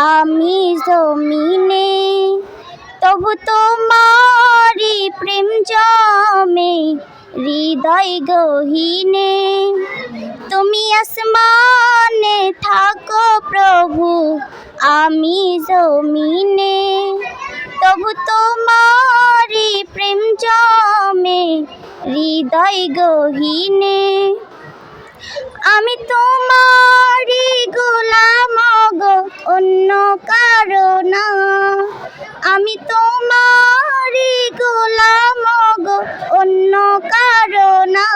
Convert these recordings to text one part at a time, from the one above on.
আমি জমিনে, তবু তোমারি প্রেম জমে হৃদয় গহীনে। তুমি আসমানে থাকো প্রভু, আমি জমিনে, তবু তোমারি প্রেম জমে হৃদয় গহীনে। আমি তোমারি গোলাম গো, অন্য কারো না। আমি তোমারি গোলাম গো, অন্য কারো না।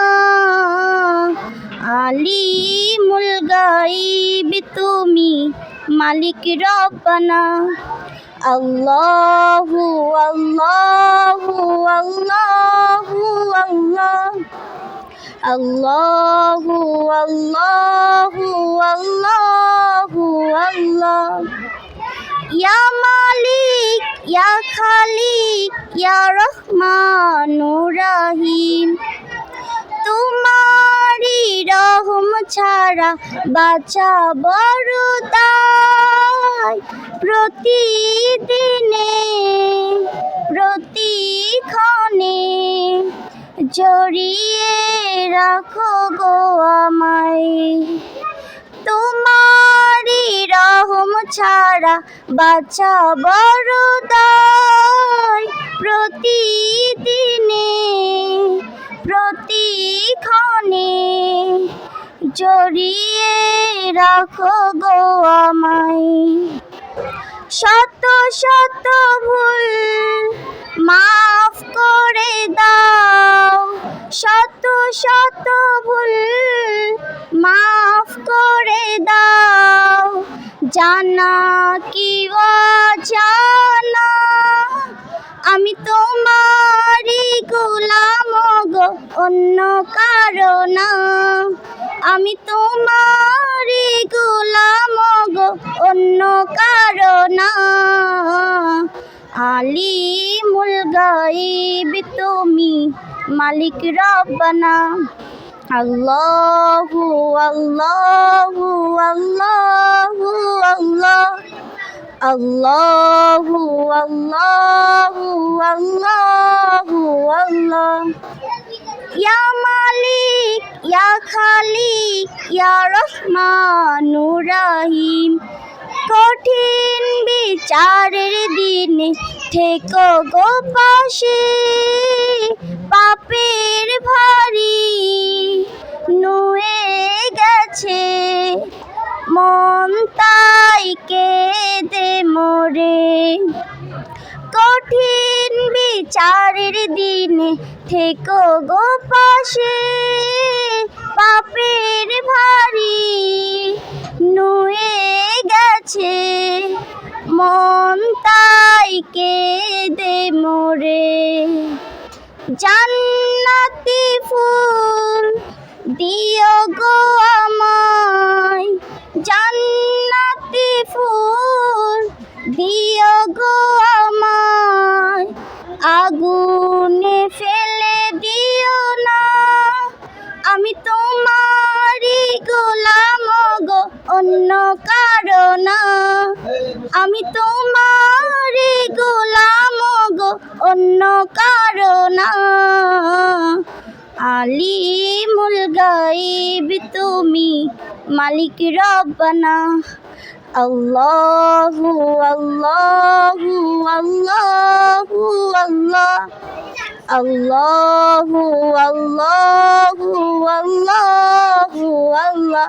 আলিমুল গায়ব তুমি, মালিক রব্বানা। আল্লাহু আল্লাহু আল্লাহু আল্লাহ, আল্লাহু আল্লাহু আল্লাহু আল্লাহ। ইয়া মালিক ইয়া খালিক ইয়া রহমানুর রহিম, তোমারি রহম ছাড়া বাঁচা বড় দায়। প্রতিদিনে প্রতিক্ষণে জড়িয়ে রাখো গো আমায়। তোমারি রহম ছাড়া বাঁচা বড় দায়। প্রতিদিনে প্রতিক্ষণে জড়িয়ে রাখো গো আমায়। শত শত ভুল মাফ করে দাও, শত শত ভুল মাফ করে দাও। জানা কি অজানা, আমি তোমারি গোলাম গো, অন্য কারো না। আমি তোমারি গোলাম গো, অন্য কারো না। আলিমুল গায়ব তুমি, মালিক রব্বানা। আল্লাহু আল্লাহু আল্লাহু আল্লাহ, আল্লাহু আল্লাহু আল্লাহু আল্লাহ। ইয়া মালিক ইয়া খালিক ইয়া রহমানুর রহিম, কঠিন বিচারের দিনে থেকো গো পাশে। পাপের ভারী নুয়ে গেছে মন, তাই কেঁদে মোরে। কঠিন বিচারের দিনে থেকো গো পাশে। পাপের ভারী নুয়ে গেছে মন, তাই কেঁদে মোরে। জান্নাতি ফুল দিও গো আমায়, জান্নাতি ফুল দিও গো আমায়। আগুনে ফেলে দিও না, আমি তোমারি গোলাম গো, অন্য কারো না। আমি তোমারি গোলাম গো, অন্য কারো না। আলিমুল গায়ব তুমি, মালিক রব্বানা। আল্লাহু আল্লাহু আল্লাহু আল্লাহ, আল্লাহু আল্লাহু আল্লাহু আল্লাহ।